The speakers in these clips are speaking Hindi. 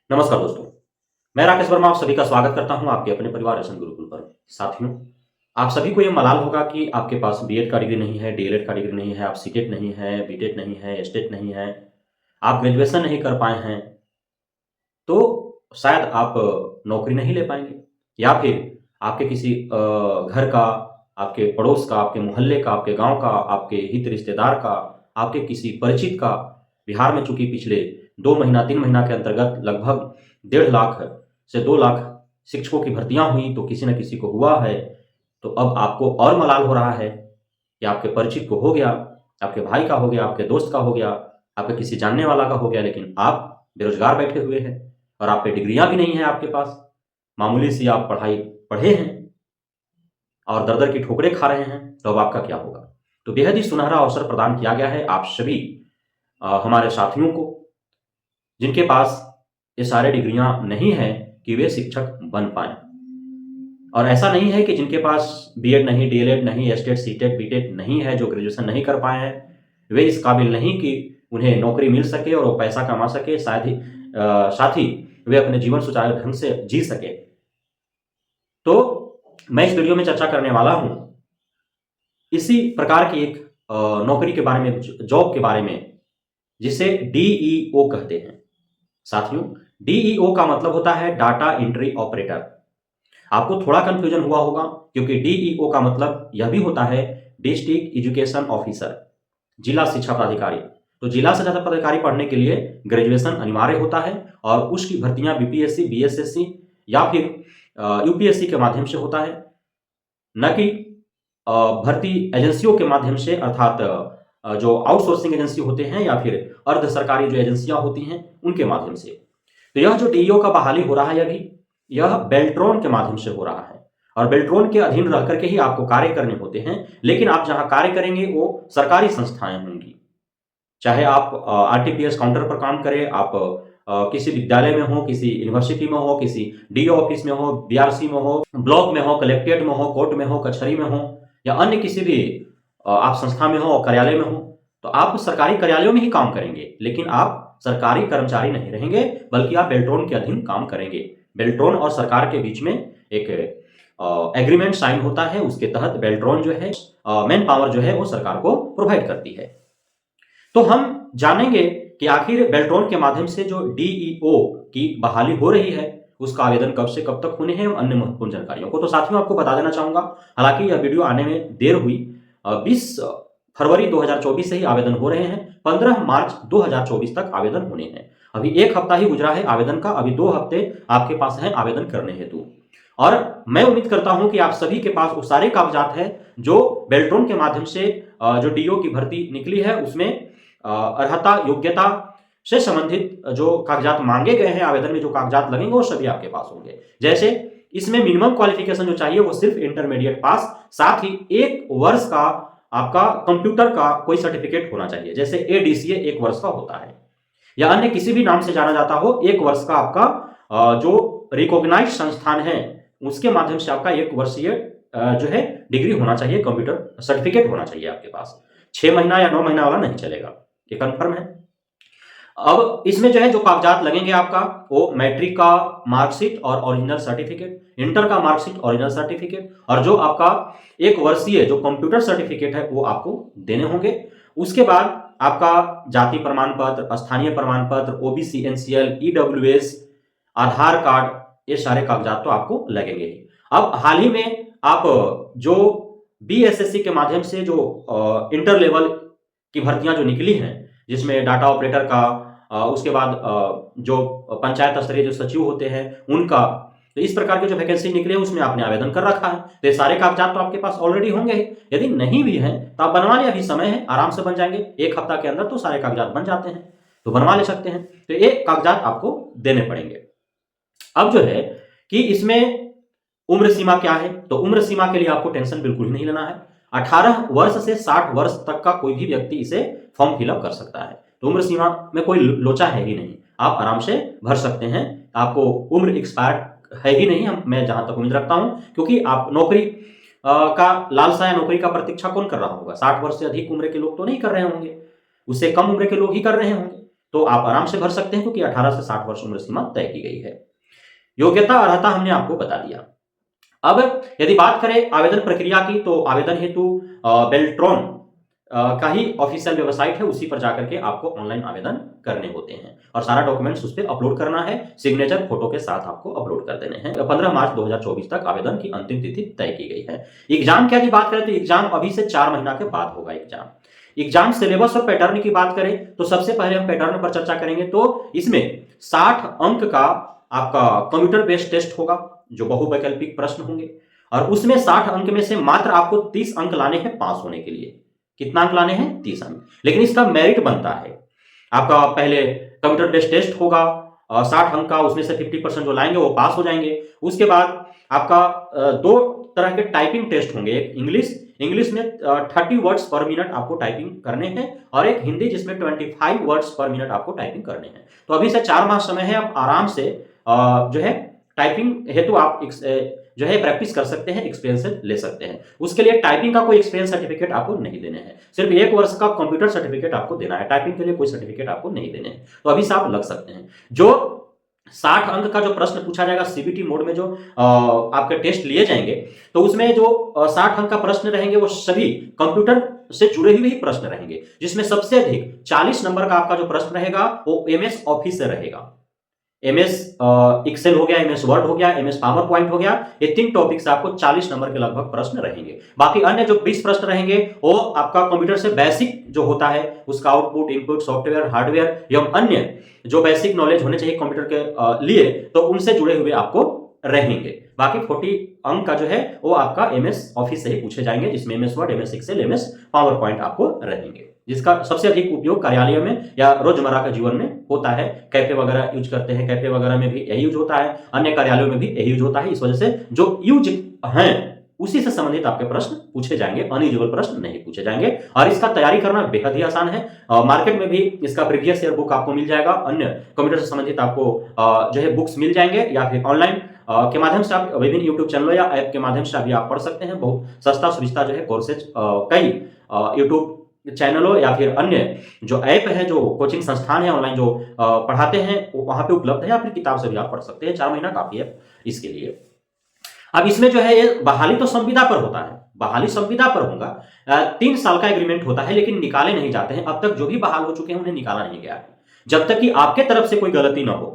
नमस्कार दोस्तों, मैं राकेश वर्मा आप सभी का स्वागत करता हूं आपके अपने परिवार एसएन गुरुकुल पर। साथियों, आप सभी को ये मलाल होगा कि आपके पास बीएड का डिग्री नहीं है, डीएलएड का डिग्री नहीं है, आप सीटेट नहीं है, बीटेट नहीं है, एसटेट नहीं है, आप ग्रेजुएशन नहीं कर पाए हैं, तो शायद आप नौकरी नहीं ले पाएंगे या फिर आपके किसी घर का, आपके पड़ोस का, आपके मोहल्ले का, आपके गांव का, आपके हित रिश्तेदार का, आपके किसी परिचित का बिहार में चूंकि पिछले 2 महीना 3 महीना के अंतर्गत लगभग 1.5 लाख से 2 लाख शिक्षकों की भर्तियां हुई, तो किसी न किसी को हुआ है। तो अब आपको और मलाल हो रहा है कि आपके परिचित को हो गया, आपके भाई का हो गया, आपके दोस्त का हो गया, आपके किसी जानने वाला का हो गया, लेकिन आप बेरोजगार बैठे हुए हैं और आप पे डिग्रियां भी नहीं है आपके पास। मामूली सी आप पढ़ाई पढ़े हैं और दर-दर की ठोकरें खा रहे हैं, तो अब आपका क्या होगा? तो बेहद ही सुनहरा अवसर प्रदान किया गया है आप सभी हमारे साथियों को, जिनके पास ये सारे डिग्रियां नहीं है कि वे शिक्षक बन पाएँ। और ऐसा नहीं है कि जिनके पास बीएड नहीं, डीएलएड नहीं, एसटेट, सीटेट, बीटेट नहीं है, जो ग्रेजुएशन नहीं कर पाए हैं, वे इस काबिल नहीं कि उन्हें नौकरी मिल सके और वो पैसा कमा सके, साथ ही वे अपने जीवन सुचारू ढंग से जी सके। तो मैं इस वीडियो में चर्चा करने वाला हूं इसी प्रकार की एक नौकरी के बारे में, जॉब के बारे में, जिसे डीईओ कहते हैं। साथियों, डीईओ का मतलब होता है डाटा एंट्री ऑपरेटर। आपको थोड़ा कंफ्यूजन हुआ होगा क्योंकि डीईओ का मतलब यह भी होता है डिस्ट्रिक्ट एजुकेशन ऑफिसर, जिला शिक्षा पदाधिकारी। तो जिला शिक्षा पदाधिकारी पढ़ने के लिए ग्रेजुएशन अनिवार्य होता है और उसकी भर्तियां बीपीएससी, बीएसएससी या फिर यूपीएससी के माध्यम से होता है, न कि भर्ती एजेंसियों के माध्यम से, अर्थात जो आउटसोर्सिंग एजेंसी होते हैं या फिर अर्ध सरकारी जो एजेंसियां होती हैं उनके माध्यम से। तो यह जो डीईओ का बहाली हो रहा है अभी, यह बेल्ट्रॉन के माध्यम से हो रहा है और बेल्ट्रॉन के अधीन रह करके ही आपको कार्य करने होते हैं। लेकिन आप जहां कार्य करेंगे वो सरकारी संस्थाएं होंगी, चाहे आप आरटीपीएस काउंटर पर काम करें, आप किसी विद्यालय में हो, किसी यूनिवर्सिटी में हो, किसी डीओ ऑफिस में हो, बीआरसी में हो, ब्लॉक में हो, कलेक्ट्रेट में हो, कोर्ट में हो, कचहरी में हो या अन्य किसी भी आप संस्था में हो, कार्यालय में हो, तो आप सरकारी कार्यालयों में ही काम करेंगे, लेकिन आप सरकारी कर्मचारी नहीं रहेंगे, बल्कि आप बेल्ट्रॉन के अधीन काम करेंगे। बेल्ट्रॉन और सरकार के बीच में एक एग्रीमेंट साइन होता है, उसके तहत बेल्ट्रॉन जो है मैन पावर जो है वो सरकार को प्रोवाइड करती है। तो हम जानेंगे कि आखिर बेल्ट्रॉन के माध्यम से जो डीईओ की बहाली हो रही है उसका आवेदन कब से कब तक होने हैं, अन्य महत्वपूर्ण जानकारियों को तो साथियों आपको बता देना चाहूंगा। हालांकि यह वीडियो आने में देर हुई, 20 फरवरी 2024 से ही आवेदन हो रहे हैं, 15 मार्च 2024 तक आवेदन होने हैं। अभी 1 हफ्ता ही गुजरा है आवेदन का, अभी 2 हफ्ते आपके पास है आवेदन करने हेतु। और मैं उम्मीद करता हूं कि आप सभी के पास वो सारे कागजात हैं जो बेल्ट्रॉन के माध्यम से जो डीओ की भर्ती निकली है उसमें अर्हता, योग्यता से संबंधित जो कागजात मांगे गए हैं, आवेदन में जो कागजात लगेंगे वो सभी आपके पास होंगे। जैसे इसमें मिनिमम क्वालिफिकेशन जो चाहिए वो सिर्फ इंटरमीडिएट पास, साथ ही 1 वर्ष का आपका कंप्यूटर का कोई सर्टिफिकेट होना चाहिए, जैसे एडीसीए 1 वर्ष का होता है या अन्य किसी भी नाम से जाना जाता हो, 1 वर्ष का आपका जो रिकॉग्नाइज्ड संस्थान है उसके माध्यम से आपका 1 वर्षीय जो है डिग्री होना चाहिए, कंप्यूटर सर्टिफिकेट होना चाहिए आपके पास। 6 महीना या 9 महीना वाला नहीं चलेगा, ये कंफर्म है। अब इसमें जो है जो कागजात लगेंगे आपका, वो मैट्रिक का मार्कशीट और ओरिजिनल सर्टिफिकेट, इंटर का मार्कशीट, ओरिजिनल सर्टिफिकेट, और जो आपका 1 वर्षीय जो कंप्यूटर सर्टिफिकेट है वो आपको देने होंगे। उसके बाद आपका जाति प्रमाण पत्र, स्थानीय प्रमाण पत्र, ओबीसी, एनसीएल, ईडब्ल्यूएस, आधार कार्ड, ये सारे कागजात तो आपको लगेंगे ही। अब हाल ही में आप जो बीएसएससी के माध्यम से जो इंटर लेवल की भर्तियां जो निकली हैं, जिसमें डाटा ऑपरेटर का, उसके बाद जो पंचायत स्तरीय जो सचिव होते हैं उनका, तो इस प्रकार के जो वैकेंसी निकले हैं उसमें आपने आवेदन कर रखा है, तो ये सारे कागजात तो आपके पास ऑलरेडी होंगे। यदि नहीं भी है तो आप बनवा ले, अभी समय है, आराम से बन जाएंगे, 1 हफ्ता के अंदर तो सारे कागजात बन जाते हैं, तो बनवा ले सकते हैं। तो ये कागजात आपको देने पड़ेंगे। अब जो है कि इसमें उम्र सीमा क्या है, तो उम्र सीमा के लिए आपको टेंशन बिल्कुल ही नहीं लेना है। 18 वर्ष से 60 वर्ष तक का कोई भी व्यक्ति इसे फॉर्म फिलअप कर सकता है, तो उम्र सीमा में कोई लोचा है ही नहीं, आप आराम से भर सकते हैं। आपको उम्र एक्सपायर्ड है ही नहीं, मैं जहां तक उम्मीद रखता हूं, क्योंकि आप नौकरी का लालसा या नौकरी का प्रतीक्षा कौन कर रहा होगा? 60 वर्ष से अधिक उम्र के लोग तो नहीं कर रहे होंगे, उससे कम उम्र के लोग ही कर रहे होंगे। तो आप आराम से भर सकते हैं, क्योंकि 18 से 60 वर्ष उम्र सीमा तय की गई है। योग्यता अर्हता हमने आपको बता दिया। अब यदि बात करें आवेदन प्रक्रिया की, तो आवेदन हेतु बेल्ट्रॉन का ही ऑफिशियल वेबसाइट है, उसी पर जाकर के आपको ऑनलाइन आवेदन करने होते हैं और सारा डॉक्यूमेंट्स उस पर अपलोड करना है, सिग्नेचर फोटो के साथ आपको अपलोड कर देने हैं। 15 मार्च 2024 तक आवेदन की अंतिम तिथि तय की गई है। एग्जाम की यदि बात करें तो एग्जाम अभी से 4 महीना के बाद होगा। एग्जाम सिलेबस और पैटर्न की बात करें तो सबसे पहले हम पैटर्न पर चर्चा करेंगे। तो इसमें 60 अंक का आपका कंप्यूटर बेस्ड टेस्ट होगा, जो बहुवैकल्पिक प्रश्न होंगे, और उसमें 60 अंक में से मात्र आपको 30 अंक लाने हैं पास होने के लिए। कितना अंक लाने हैं? 30 अंक। लेकिन इसका मेरिट बनता है, आपका पहले कंप्यूटर बेस्ड टेस्ट होगा 60 अंक का, उसमें से 50% जो लाएंगे वो पास हो जाएंगे। उसके बाद आपका 2 तरह के टाइपिंग टेस्ट होंगे, एक इंग्लिश में 30 वर्ड्स पर मिनट आपको टाइपिंग करने हैं, और एक हिंदी जिसमें 25 वर्ड्स पर मिनट आपको टाइपिंग करने हैं। तो अभी से 4 माह समय है, आप आराम से जो है टाइपिंग हेतु आप जो है प्रैक्टिस कर सकते हैं, एक्सपीरियंस ले सकते हैं। उसके लिए टाइपिंग का कोई एक्सपीरियंस सर्टिफिकेट आपको नहीं देने हैं, सिर्फ 1 वर्ष का कंप्यूटर सर्टिफिकेट आपको देना है। टाइपिंग के लिए कोई सर्टिफिकेट आपको नहीं देने हैं, तो अभी से आप लग सकते हैं। जो 60 अंक का जो प्रश्न पूछा जाएगा सीबीटी मोड में, जो आपके टेस्ट लिए जाएंगे, तो उसमें जो 60 अंक का प्रश्न रहेंगे वो सभी कंप्यूटर से जुड़े हुए ही प्रश्न रहेंगे, जिसमें सबसे अधिक 40 नंबर का आपका जो प्रश्न रहेगा वो एमएस ऑफिस से रहेगा। एमएस एक्सेल हो गया, एमएस वर्ड हो गया, एमएस पावर पॉइंट हो गया, ये 3 टॉपिक से आपको 40 नंबर के लगभग प्रश्न रहेंगे। बाकी अन्य जो 20 प्रश्न रहेंगे वो आपका कंप्यूटर से बेसिक जो होता है उसका आउटपुट, इनपुट, सॉफ्टवेयर, हार्डवेयर एवं अन्य जो बेसिक नॉलेज होने चाहिए कंप्यूटर के लिए, तो उनसे जुड़े हुए आपको रहेंगे। बाकी 40 अंक का जो है वो आपका एमएस ऑफिस से ही पूछे जाएंगे, जिसमें MS Word, MS Excel, MS PowerPoint आपको रहेंगे, जिसका सबसे अधिक उपयोग कार्यालय में या रोजमर्रा के जीवन में होता है। कैफे वगैरह यूज करते हैं, कैफे वगैरह में भी यही यूज होता है, अन्य कार्यालयों में भी यही यूज होता है। इस वजह से जो यूज हैं उसी से संबंधित आपके प्रश्न पूछे जाएंगे, अनयूजुअल प्रश्न नहीं पूछे जाएंगे, और इसका तैयारी करना बेहद ही आसान है। मार्केट में भी इसका प्रीवियस ईयर बुक आपको मिल जाएगा, अन्य कंप्यूटर से संबंधित आपको जो है बुक्स मिल जाएंगे, या फिर ऑनलाइन के माध्यम से आप विभिन्न यूट्यूब चैनलों या ऐप के माध्यम से अभी आप पढ़ सकते हैं। बहुत सस्ता सुविधा जो है कोर्सेज कई यूट्यूब चैनलों या फिर अन्य जो ऐप है, जो कोचिंग संस्थान है ऑनलाइन जो पढ़ाते हैं, वहां पे उपलब्ध है, या फिर किताब से भी आप पढ़ सकते हैं। 4 महीना काफी है इसके लिए। अब इसमें जो है ये बहाली तो संविदा पर होता है, बहाली संविदा पर होगा। 3 साल का एग्रीमेंट होता है, लेकिन निकाले नहीं जाते हैं। अब तक जो भी बहाल हो चुके हैं उन्हें निकाला नहीं गया है। जब तक कि आपके तरफ से कोई गलती ना हो,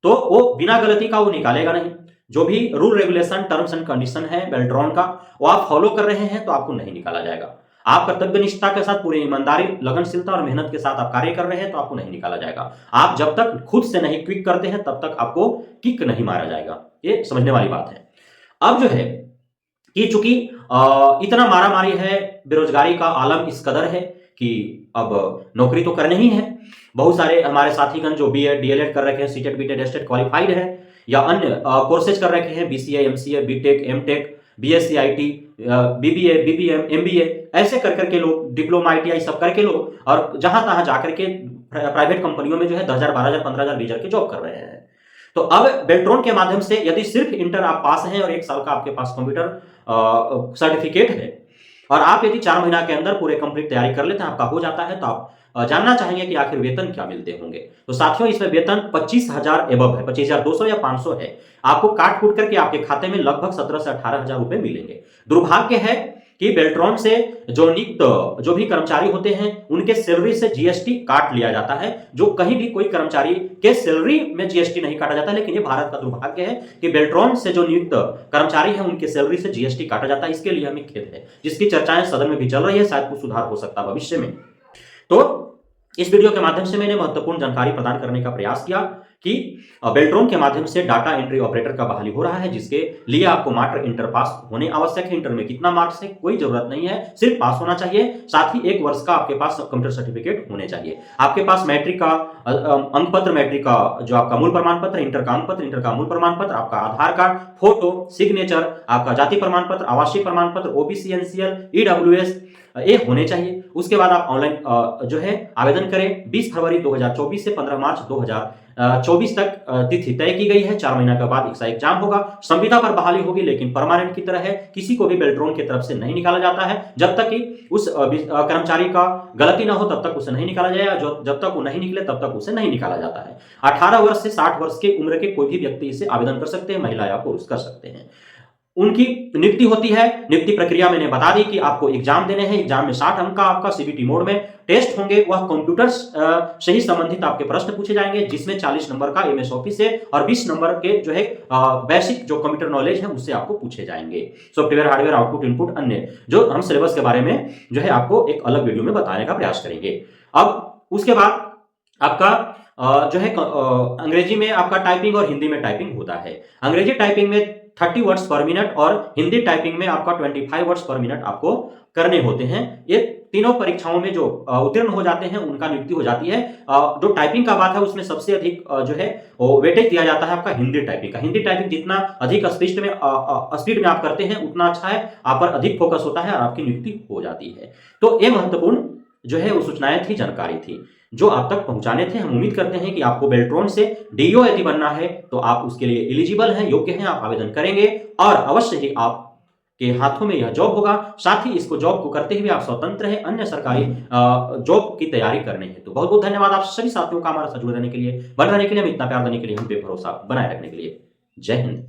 तो वो बिना गलती का वो निकालेगा नहीं। जो भी rule regulation, terms and condition है बेल्ट्रॉन का, वो आप फॉलो कर रहे हैं तो आपको नहीं निकाला जाएगा। आप कर्तव्य निष्ठा के साथ, पूरी ईमानदारी, लगनशीलता और मेहनत के साथ आप कार्य कर रहे हैं तो आपको नहीं निकाला जाएगा। आप जब तक खुद से नहीं क्विक करते हैं तब तक आपको किक नहीं मारा जाएगा। ये समझने वाली बात है। अब जो है कि चूंकि इतना मारामारी है, बेरोजगारी का आलम इस कदर है कि अब नौकरी तो करनी ही है। बहुत सारे हमारे साथीगण जो बीएड, डीएलएड कर रखे हैं, सीटेट, बीटेड, एस्टेट क्वालिफाइड है, या अन्य कोर्सेज कर रखे हैं, BCA, MCA, BTech, MTech, BSc IT, BBA, BBM, MBA, ऐसे कर करके लोग, डिप्लोमा, आईटीआई सब करके लोग, और जहां तहां जाकर के प्राइवेट कंपनियों में जो है 10,000, 12,000, 15,000, 20,000 के जॉब कर रहे हैं। तो अब बेल्ट्रॉन के माध्यम से यदि सिर्फ इंटर आप पास हैं और 1 साल का आपके पास कंप्यूटर सर्टिफिकेट है, और आप यदि 4 महीना के अंदर पूरे कंप्लीट तैयारी कर लेते हैं, आपका हो जाता है, तो आप जानना चाहेंगे कि आखिर वेतन क्या मिलते होंगे। तो साथियों, इसमें वेतन 25,000 एबव है, 25,200 या 500 है। आपको काट कूट करके आपके खाते में लगभग 17 से 18,000 रुपए मिलेंगे। दुर्भाग्य है कि बेल्ट्रॉन से जो नियुक्त जो भी कर्मचारी होते हैं उनके सैलरी से जीएसटी काट लिया जाता है, जो कहीं भी कोई कर्मचारी के सैलरी में जीएसटी नहीं काटा जाता। लेकिन ये भारत का दुर्भाग्य है कि बेल्ट्रॉन से जो नियुक्त कर्मचारी हैं उनके सैलरी से जीएसटी काटा जाता है। इसके लिए हमें खेद है, जिसकी चर्चाएं सदन में भी चल रही है, शायद कुछ सुधार हो सकता है भविष्य में। तो इस वीडियो के माध्यम से मैंने महत्वपूर्ण जानकारी प्रदान करने का प्रयास किया कि बेल्ट्रॉन के माध्यम से डाटा एंट्री ऑपरेटर का बहाली हो रहा है, जिसके लिए आपको मात्र इंटर पास होने आवश्यक है। इंटर में कितना मार्क्स है कोई जरूरत नहीं है, सिर्फ पास होना चाहिए। साथ ही 1 वर्ष का आपके पास कंप्यूटर सर्टिफिकेट होने चाहिए। आपके पास मैट्रिक का अंक पत्र, मैट्रिक का जो आपका मूल प्रमाण पत्र, इंटर का अंक पत्र, इंटर का मूल प्रमाण पत्र, आपका आधार कार्ड, फोटो, सिग्नेचर, आपका जाति प्रमाण पत्र, आवासीय प्रमाण पत्र, ओबीसी, एनसीएल, ईडब्ल्यूएस, ये होने चाहिए। उसके बाद आप ऑनलाइन जो है आवेदन करें। 20 फरवरी 2024 से 15 मार्च 2024 तक तिथि तय की गई है। 4 महीना के बाद इसका एग्जाम होगा। संविदा पर बहाली होगी, लेकिन परमानेंट की तरह है। किसी को भी बेल्ट्रॉन की तरफ से नहीं निकाला जाता है। जब तक कि उस कर्मचारी का गलती ना हो तब तक उसे नहीं निकाला जाएगा। जब तक वो नहीं निकले तब तक उसे नहीं निकाला जाता है। 18 वर्ष से 60 वर्ष की उम्र के कोई भी व्यक्ति इसे आवेदन कर सकते हैं, महिला या पुरुष कर सकते हैं। उनकी नियुक्ति होती है। नियुक्ति प्रक्रिया मैंने बता दी कि आपको एग्जाम देने हैं। एग्जाम में 60 अंक का आपका सीबीटी मोड में टेस्ट होंगे। वह कंप्यूटर से ही संबंधित आपके प्रश्न पूछे जाएंगे, जिसमें 40 नंबर का एमएस ऑफिस है और 20 नंबर के जो है बेसिक जो कंप्यूटर नॉलेज है उससे आपको पूछे जाएंगे। सॉफ्टवेयर, हार्डवेयर, आउटपुट, इनपुट, अन्य जो हम सिलेबस के बारे में जो है आपको एक अलग वीडियो में बताने का प्रयास करेंगे। अब उसके बाद आपका जो है अंग्रेजी में आपका टाइपिंग और हिंदी में टाइपिंग होता है। अंग्रेजी टाइपिंग में 30 वर्ड्स पर मिनट और हिंदी टाइपिंग में आपका 25 वर्ड्स पर मिनट आपको करने होते हैं। ये तीनों परीक्षाओं में जो उत्तीर्ण हो जाते हैं उनका नियुक्ति हो जाती है। जो टाइपिंग का बात है उसमें सबसे अधिक जो है वेटेज दिया जाता है आपका हिंदी टाइपिंग का। हिंदी टाइपिंग जितना अधिक स्पीड में आप करते हैं उतना अच्छा है, आप पर अधिक फोकस होता है और आपकी नियुक्ति हो जाती है। तो ये महत्वपूर्ण जो है वो सूचनाएं थी, जानकारी थी जो आप तक पहुंचाने थे। हम उम्मीद करते हैं कि आपको बेल्ट्रॉन से डीओ यदि बनना है तो आप उसके लिए एलिजिबल हैं, योग्य हैं, आप आवेदन करेंगे और अवश्य ही आपके हाथों में यह जॉब होगा। साथ ही इसको जॉब को करते हुए आप स्वतंत्र हैं अन्य सरकारी जॉब की तैयारी करने हैं। तो बहुत बहुत धन्यवाद आप सभी साथियों का हमारे साथ जुड़े रहने के लिए, बने रहने के लिए, हम इतना प्यार देने के लिए, हम पे भरोसा बनाए रखने के लिए। जय हिंद।